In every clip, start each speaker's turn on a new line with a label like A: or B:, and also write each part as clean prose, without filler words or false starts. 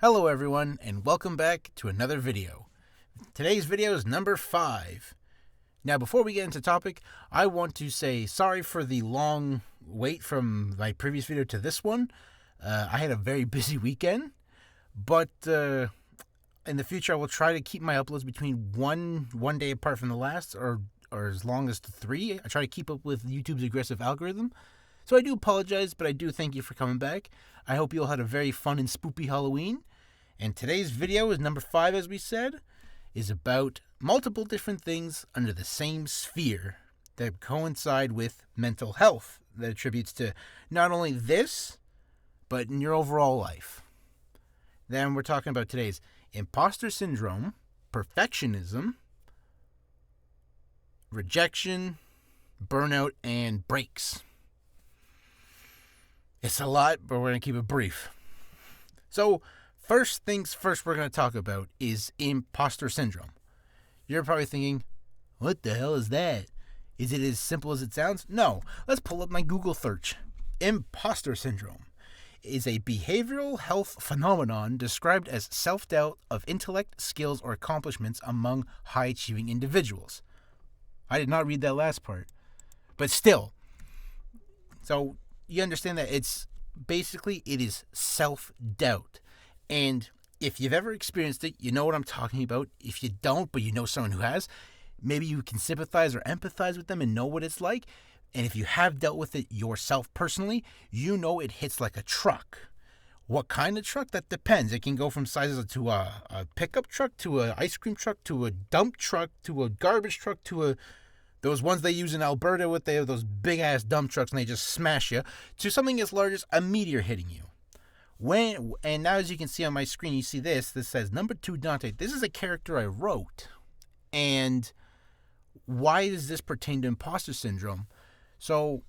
A: Hello everyone, and welcome back to another video. Today's video is number 5. Now before we get into the topic, I want to say sorry for the long wait from my previous video to this one. I had a very busy weekend, but in the future I will try to keep my uploads between one day apart from the last, or as long as to 3. I try to keep up with YouTube's aggressive algorithm. So I do apologize, but I do thank you for coming back. I hope you all had a very fun and spoopy Halloween. And today's video is number 5, as we said, is about multiple different things under the same sphere that coincide with mental health that attributes to not only this, but in your overall life. Then we're talking about today's imposter syndrome, perfectionism, rejection, burnout, and breaks. It's a lot, but we're going to keep it brief. So, first things first we're going to talk about is imposter syndrome. You're probably thinking, what the hell is that? Is it as simple as it sounds? No. Let's pull up my Google search. Imposter syndrome is a behavioral health phenomenon described as self-doubt of intellect, skills, or accomplishments among high-achieving individuals. I did not read that last part. But still. So, you understand that it is self-doubt. And if you've ever experienced it, you know what I'm talking about. If you don't, but you know someone who has, maybe you can sympathize or empathize with them and know what it's like. And if you have dealt with it yourself personally, you know it hits like a truck. What kind of truck? That depends. It can go from sizes to a pickup truck, to an ice cream truck, to a dump truck, to a garbage truck, to those ones they use in Alberta with those big-ass dump trucks and they just smash you, to something as large as a meteor hitting you. And now as you can see on my screen, you see this says, number 2 Dante. This is a character I wrote. And why does this pertain to imposter syndrome? So,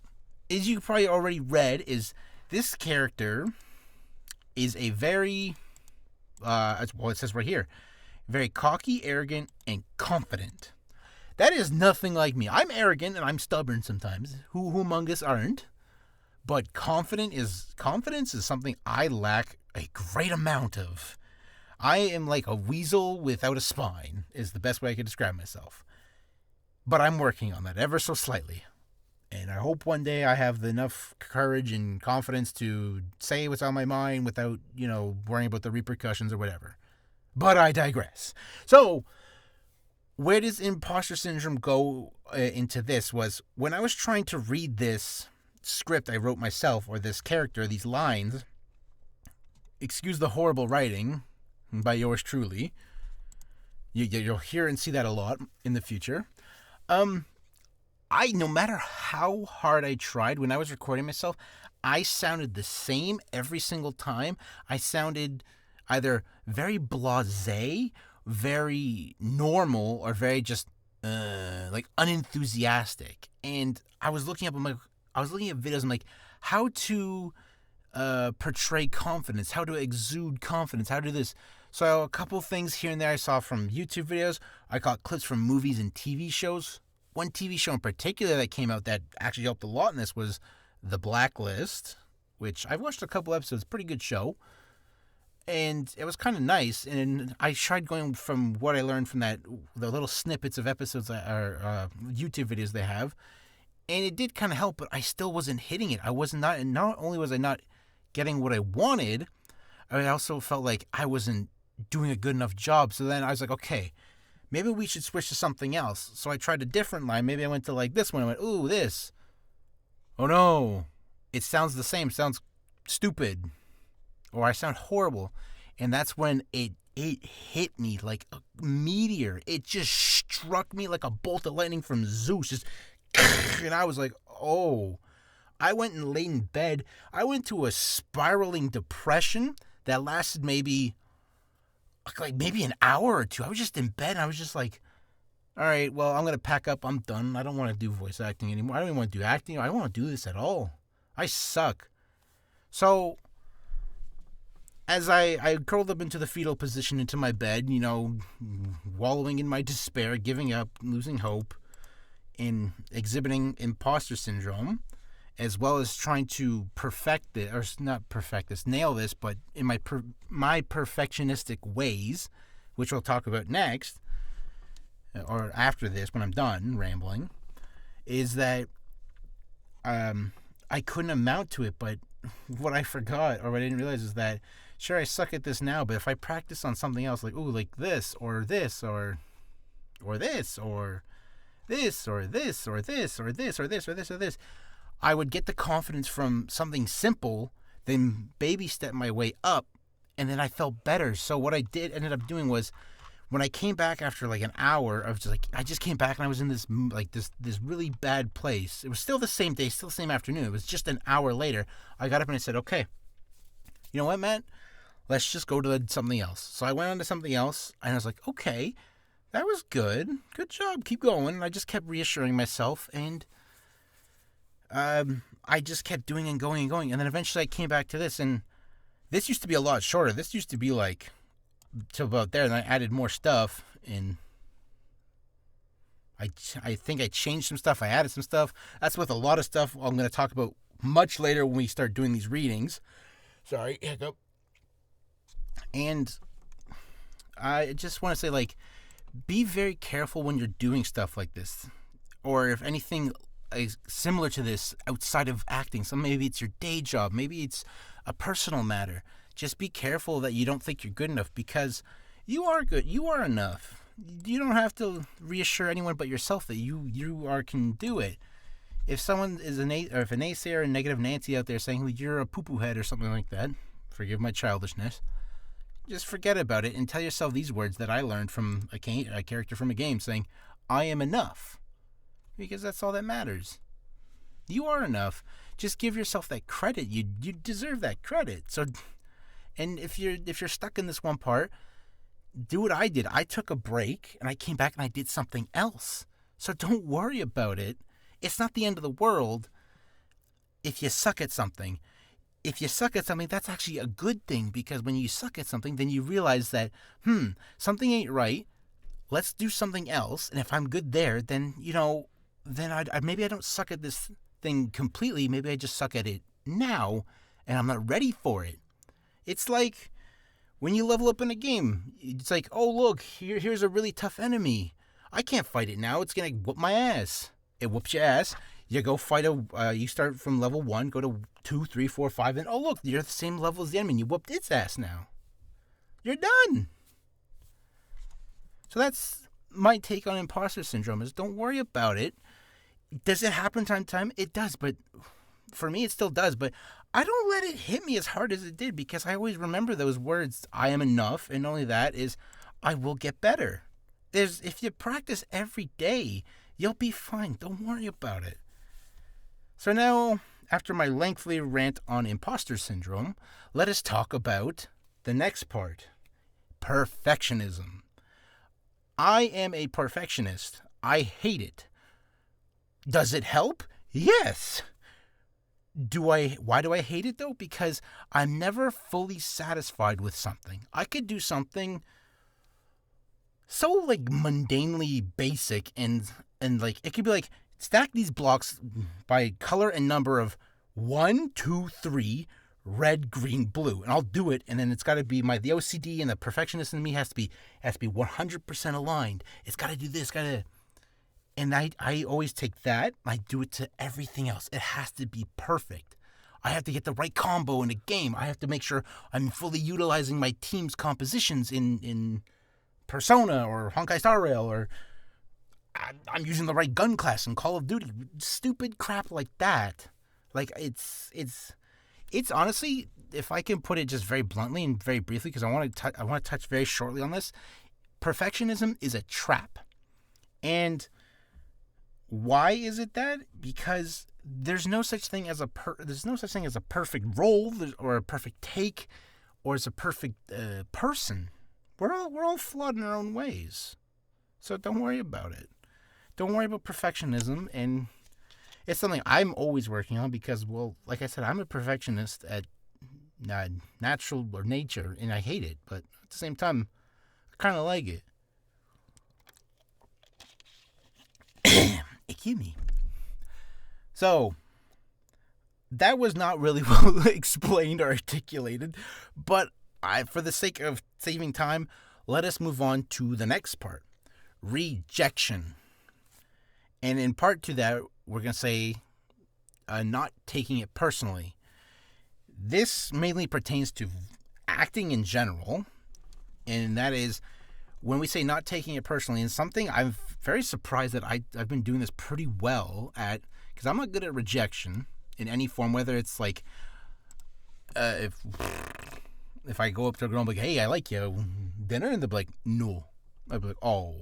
A: as you probably already read, is this character is a very, it says right here, very cocky, arrogant, and confident. That is nothing like me. I'm arrogant and I'm stubborn sometimes. Who among us aren't? But confidence is something I lack a great amount of. I am like a weasel without a spine, is the best way I could describe myself. But I'm working on that ever so slightly. And I hope one day I have enough courage and confidence to say what's on my mind without, worrying about the repercussions or whatever. But I digress. So, where does imposter syndrome go into this was when I was trying to read this script I wrote myself, or this character, these lines, excuse the horrible writing by yours truly. You'll hear and see that a lot in the future. No matter how hard I tried when I was recording myself, I sounded the same every single time. I sounded either very blasé, very normal, or very just like unenthusiastic. And I was looking at videos. I'm like, how to portray confidence, how to exude confidence, how to do this. So a couple things here and there I saw from YouTube videos. I caught clips from movies and TV shows. One TV show in particular that came out that actually helped a lot in this was The Blacklist, which I've watched a couple episodes. Pretty good show. And it was kind of nice. And I tried going from what I learned from the little snippets of episodes or YouTube videos they have. And it did kind of help, but I still wasn't hitting it. Not only was I not getting what I wanted, I also felt like I wasn't doing a good enough job. So then I was like, okay, maybe we should switch to something else. So I tried a different line. Maybe I went to like this one. I went, ooh, this. Oh no, it sounds the same. It sounds stupid. Or I sound horrible. And that's when it hit me like a meteor. It just struck me like a bolt of lightning from Zeus. Just, and I was like, oh. I went and laid in bed. I went to a spiraling depression that lasted maybe an hour or two. I was just in bed and I was just like, all right, well, I'm going to pack up. I'm done. I don't want to do voice acting anymore. I don't even want to do acting. I don't want to do this at all. I suck. So, as I curled up into the fetal position into my bed, wallowing in my despair, giving up, losing hope, and exhibiting imposter syndrome, as well as trying to perfect it, or not perfect this, nail this, but in my perfectionistic ways, which we'll talk about next, or after this when I'm done rambling, is that I couldn't amount to it. But what I forgot, or what I didn't realize, is that sure, I suck at this now, but if I practice on something else, like like this or this or this or this or this or this or this or this or this or this, I would get the confidence from something simple, then baby step my way up, and then I felt better. So what I ended up doing was, when I came back after like an hour of I just came back and I was in this really bad place. It was still the same day, still the same afternoon. It was just an hour later. I got up and I said, okay, you know what, Matt? Let's just go to something else. So I went on to something else, and I was like, okay, that was good. Good job. Keep going. And I just kept reassuring myself, and I just kept doing and going and going. And then eventually I came back to this, and this used to be a lot shorter. This used to be like to about there, and I added more stuff, and I think I changed some stuff. I added some stuff. That's with a lot of stuff I'm going to talk about much later when we start doing these readings. Sorry, hiccup. And I just want to say, like, be very careful when you're doing stuff like this, or if anything is similar to this outside of acting. So maybe it's your day job, maybe it's a personal matter. Just be careful that you don't think you're good enough, because you are good. You are enough. You don't have to reassure anyone but yourself that you can do it. If someone is if a naysayer, a negative Nancy out there saying you're a poo-poo head or something like that, forgive my childishness, just forget about it and tell yourself these words that I learned from a character from a game, saying, I am enough. Because that's all that matters. You are enough. Just give yourself that credit. You deserve that credit. So, and if you're stuck in this one part, do what I did. I took a break and I came back and I did something else. So don't worry about it. It's not the end of the world if you suck at something. If you suck at something, that's actually a good thing, because when you suck at something, then you realize that, something ain't right. Let's do something else. And if I'm good there, then, then maybe I don't suck at this thing completely. Maybe I just suck at it now, and I'm not ready for it. It's like when you level up in a game. It's like, oh, look, here's a really tough enemy. I can't fight it now. It's going to whoop my ass. It whoops your ass. You go fight you start from level 1, go to 2, 3, 4, 5, and oh, look, you're the same level as the enemy. You whooped its ass now. You're done. So that's my take on imposter syndrome, is don't worry about it. Does it happen time to time? It does, but for me, it still does. But I don't let it hit me as hard as it did, because I always remember those words, I am enough, and only that is, I will get better. If you practice every day, you'll be fine. Don't worry about it. So now, after my lengthy rant on imposter syndrome, let us talk about the next part, perfectionism. I am a perfectionist. I hate it. Does it help? Yes. Why do I hate it though? Because I'm never fully satisfied with something. I could do something so like mundanely basic and like it could be like, stack these blocks by color and number of 1, 2, 3, red, green, blue, and I'll do it. And then it's got to be the OCD and the perfectionist in me has to be 100% aligned. It's got to do this, and I always take that. I do it to everything else. It has to be perfect. I have to get the right combo in a game. I have to make sure I'm fully utilizing my team's compositions in Persona or Honkai Star Rail, or I'm using the right gun class in Call of Duty. Stupid crap like that. Like, it's honestly, if I can put it just very bluntly and very briefly, because I want to touch very shortly on this, perfectionism is a trap. And why is it that? Because there's no such thing as a perfect role or a perfect take or as a perfect person. We're all flawed in our own ways. So don't worry about it. Don't worry about perfectionism, and it's something I'm always working on because, well, like I said, I'm a perfectionist at natural or nature, and I hate it, but at the same time, I kind of like it. Excuse me. So, that was not really well explained or articulated, but for the sake of saving time, let us move on to the next part, rejection. And in part to that, we're going to say not taking it personally. This mainly pertains to acting in general, and that is when we say not taking it personally, and something I'm very surprised that I've been doing this pretty well at, because I'm not good at rejection in any form, whether it's like if I go up to a girl and be like, hey, I like you, dinner, and they'll be like, no. I'll be like, oh.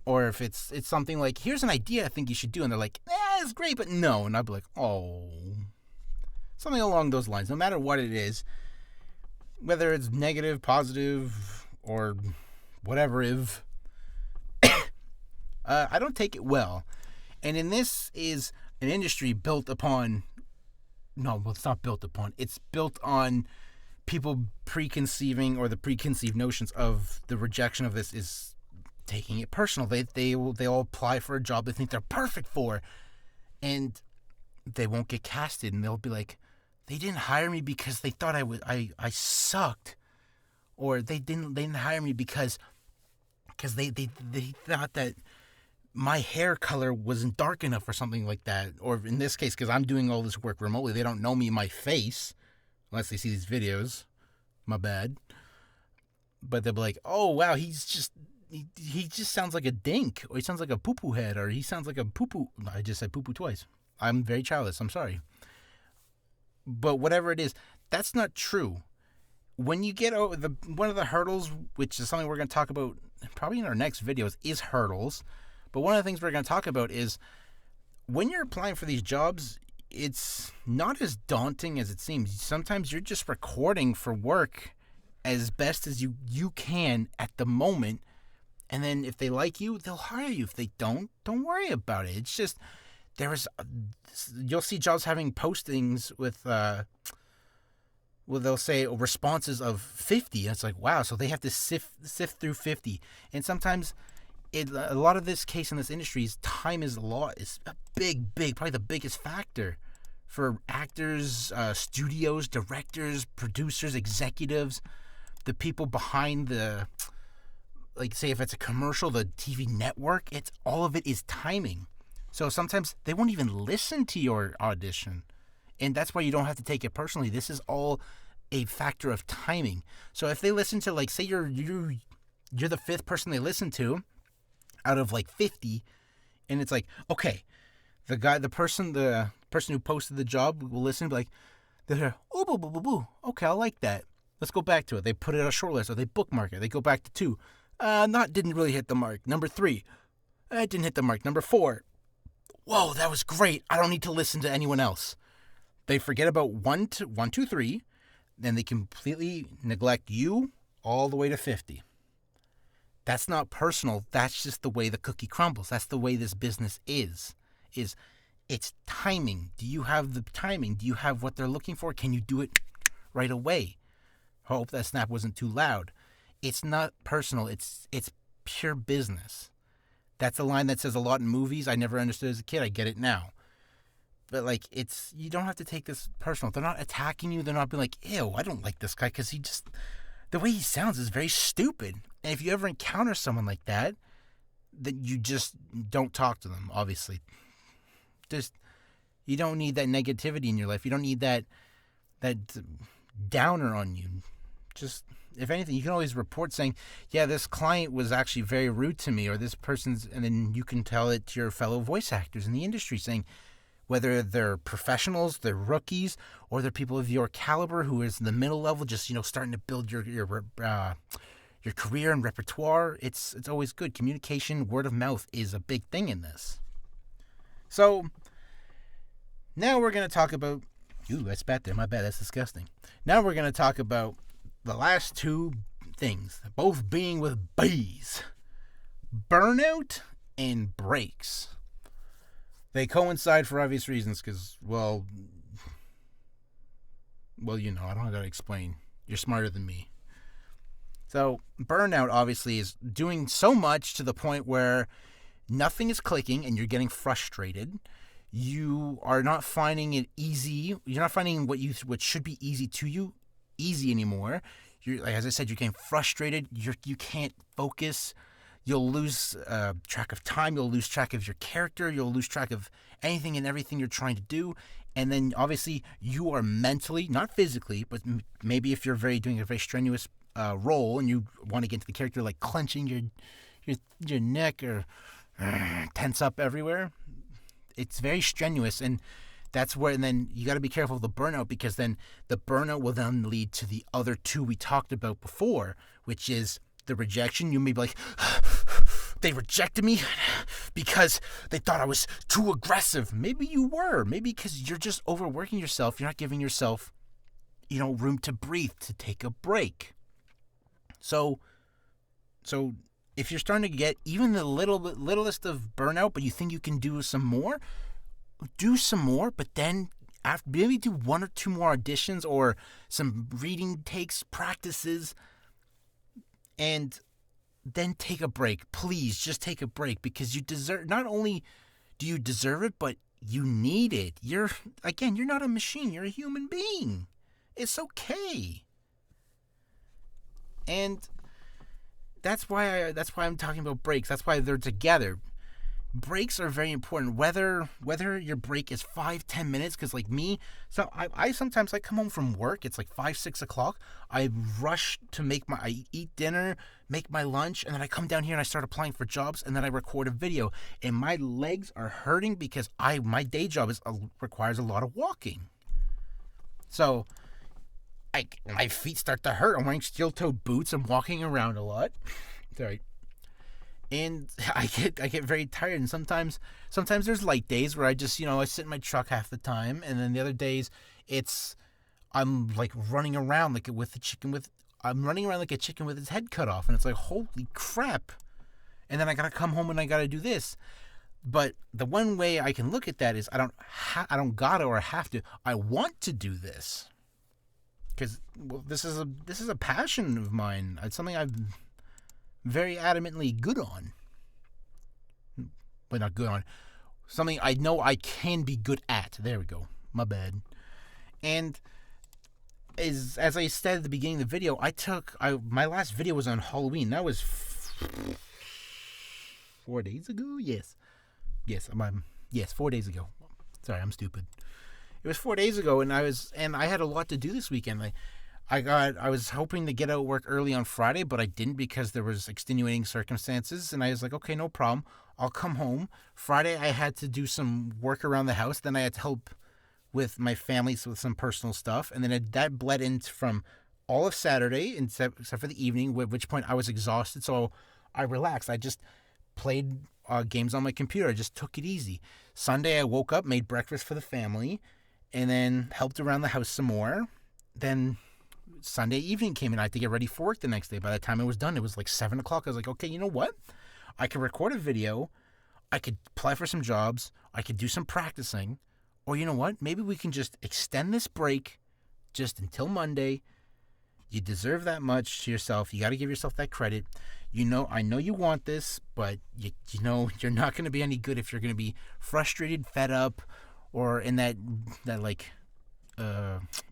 A: Or if it's something like, here's an idea I think you should do, and they're like, it's great, but no. And I'll be like, oh. Something along those lines, no matter what it is, whether it's negative, positive, or whatever, I don't take it well. And in this is an industry built upon, it's not built upon, it's built on people preconceiving, or the preconceived notions of the rejection of this is taking it personal. They'll apply for a job they think they're perfect for, and they won't get casted, and they'll be like, they didn't hire me because they thought I sucked, or they didn't hire me because they thought that my hair color wasn't dark enough or something like that. Or in this case, because I'm doing all this work remotely, they don't know me in my face unless they see these videos. My bad. But they'll be like, oh wow, he just sounds like a dink, or he sounds like a poo-poo head, or he sounds like a poo-poo. I just said poo-poo twice. I'm very childish. I'm sorry. But whatever it is, that's not true. When you get over one of the hurdles, which is something we're going to talk about probably in our next videos, is hurdles. But one of the things we're going to talk about is when you're applying for these jobs, it's not as daunting as it seems. Sometimes you're just recording for work as best as you can at the moment. And then if they like you, they'll hire you. If they don't worry about it. It's just, you'll see jobs having postings with, they'll say responses of 50. And it's like, wow, so they have to sift through 50. And sometimes a lot of this case in this industry is time is a big, probably the biggest factor for actors, studios, directors, producers, executives, the people behind the, like say if it's a commercial, the TV network, all of it is timing. So sometimes they won't even listen to your audition. And that's why you don't have to take it personally. This is all a factor of timing. So if they listen to, like, say you're the fifth person they listen to out of like 50, and it's like, okay, the person who posted the job will listen and be like, they'll hear, oh, boo, boo, boo, boo. Okay, I like that. Let's go back to it. They put it on a short list, or they bookmark it. They go back to 2. Didn't really hit the mark. Number 3, didn't hit the mark. Number 4, whoa, that was great. I don't need to listen to anyone else. They forget about 1, 2, 3, then they completely neglect you all the way to 50. That's not personal. That's just the way the cookie crumbles. That's the way this business is it's timing. Do you have the timing? Do you have what they're looking for? Can you do it right away? Hope that snap wasn't too loud. It's not personal. It's pure business. That's a line that says a lot in movies. I never understood as a kid. I get it now. But like, you don't have to take this personal. They're not attacking you. They're not being like, ew, I don't like this guy because the way he sounds is very stupid. And if you ever encounter someone like that, then you just don't talk to them, obviously. You don't need that negativity in your life. You don't need that downer on you. Just, if anything, you can always report saying, yeah, this client was actually very rude to me, or this person's, and then you can tell it to your fellow voice actors in the industry, saying, whether they're professionals, they're rookies, or they're people of your caliber who is in the middle level, just, starting to build your career and repertoire. It's always good. Communication, word of mouth is a big thing in this. So now we're going to talk about, I spat there, my bad, that's disgusting. Now we're going to talk about the last 2 things, both being with B's. Burnout and breaks. They coincide for obvious reasons because, well, I don't got to explain. You're smarter than me. So burnout obviously is doing so much to the point where nothing is clicking and you're getting frustrated. you are not finding it easy. You're not finding what should be easy to you easy anymore. You're, like, as I said, you're getting frustrated. You can't focus. You'll lose track of time. You'll lose track of your character. You'll lose track of anything and everything you're trying to do. And then obviously you are mentally, not physically, but maybe if you're doing a very strenuous role and you want to get into the character, like clenching your neck or tense up everywhere, it's very strenuous. And that's where, and then you got to be careful of the burnout, because then the burnout will then lead to the other two we talked about before, which is the rejection. You may be like, they rejected me because they thought I was too aggressive. Maybe you were. Maybe because you're just overworking yourself. You're not giving yourself, room to breathe, to take a break. So if you're starting to get even the littlest of burnout, but you think you can do some more, but then maybe do one or two more auditions or some reading takes, practices, and then take a break. Please just take a break, because you deserve, not only do you deserve it, but you need it. You're not a machine. You're a human being. It's okay. And that's why I'm talking about breaks. That's why they're together. Breaks are very important, whether your break is 5-10 minutes, because like me, so I sometimes, I come home from work, it's like 5-6 o'clock, I rush to I eat dinner, make my lunch, and then I come down here and I start applying for jobs, and then I record a video, and my legs are hurting because my day job requires a lot of walking. So my feet start to hurt. I'm wearing steel-toed boots. I'm walking around a lot. Sorry. And I get very tired, and sometimes there's light days where I just, I sit in my truck half the time, and then the other days I'm like running around like I'm running around like a chicken with its head cut off, and it's like, holy crap. And then I gotta come home and I gotta do this. But the one way I can look at that is I don't gotta or have to. I want to do this, because this is a passion of mine. It's something I'm very adamantly good on. But not good on. Something I know I can be good at. There we go. My bad. And as I said at the beginning of the video, my last video was on Halloween. That was 4 days ago? Yes, 4 days ago. Sorry, I'm stupid. It was 4 days ago, and I had a lot to do this weekend. I was hoping to get out of work early on Friday, but I didn't because there was extenuating circumstances, and I was like, okay, no problem. I'll come home. Friday, I had to do some work around the house. Then I had to help with my family with some personal stuff, and then that bled into from all of Saturday, except for the evening, at which point I was exhausted, so I relaxed. I just played games on my computer. I just took it easy. Sunday, I woke up, made breakfast for the family, and then helped around the house some more. Then Sunday evening came, and I had to get ready for work the next day. By the time it was done, it was like 7 o'clock. I was like, okay, you know what? I could record a video. I could apply for some jobs. I could do some practicing. Or you know what? Maybe we can just extend this break just until Monday. You deserve that much to yourself. You got to give yourself that credit. I know you want this, but you're not going to be any good if you're going to be frustrated, fed up, or in that like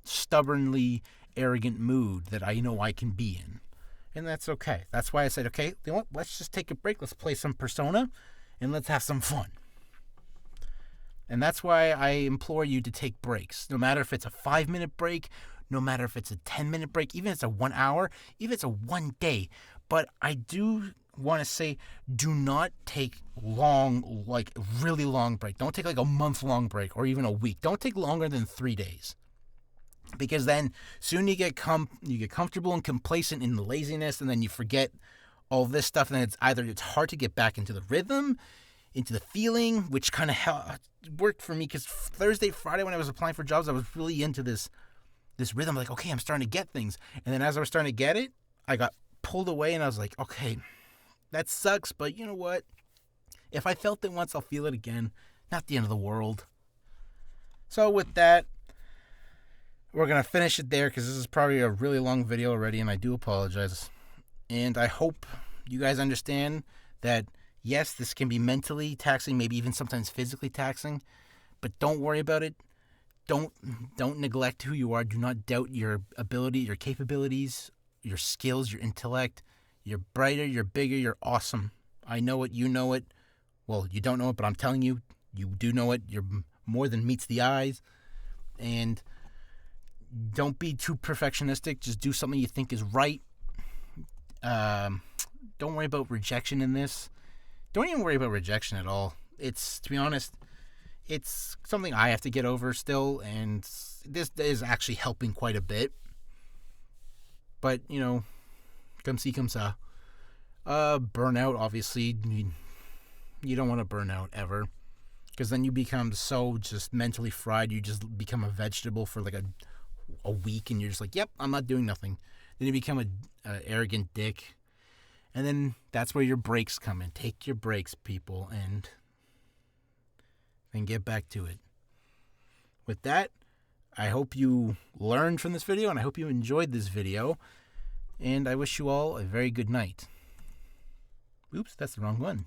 A: stubbornly arrogant mood that I know I can be in. And that's okay. That's why I said, okay, you know what? Let's just take a break. Let's play some Persona, and let's have some fun. And that's why I implore you to take breaks. No matter if it's a 5-minute break, no matter if it's a 10-minute break, even if it's a 1 hour, even if it's a 1 day. But I do want to say, do not take really long break. Don't take like a month-long break or even a week. Don't take longer than 3 days. Because then soon you get comfortable and complacent in the laziness, and then you forget all this stuff, and then it's hard to get back into the rhythm, into the feeling, which kind of worked for me, because Thursday, Friday, when I was applying for jobs, I was really into this rhythm, like, okay, I'm starting to get things. And then as I was starting to get it, I got pulled away, and I was like, okay, that sucks, but you know what? If I felt it once, I'll feel it again. Not the end of the world. So with that, we're going to finish it there, because this is probably a really long video already, and I do apologize. And I hope you guys understand that, yes, this can be mentally taxing, maybe even sometimes physically taxing, But don't worry about it. Don't neglect who you are. Do not doubt your ability, your capabilities, your skills, your intellect. You're brighter, you're bigger, you're awesome. I know it, you know it. Well, you don't know it, but I'm telling you, you do know it. You're more than meets the eyes. And don't be too perfectionistic. Just do something you think is right. Don't worry about rejection in this. Don't even worry about rejection at all. It's, to be honest, it's something I have to get over still, and this is actually helping quite a bit. But, come see, come sa. Burnout, obviously, you don't want to burn out ever, because then you become so just mentally fried. You just become a vegetable for like a week, and you're just like, yep, I'm not doing nothing. Then you become a arrogant dick, and then that's where your breaks come in. Take your breaks, people, and get back to it. With that, I hope you learned from this video, and I hope you enjoyed this video, and I wish you all a very good night. Oops, that's the wrong one.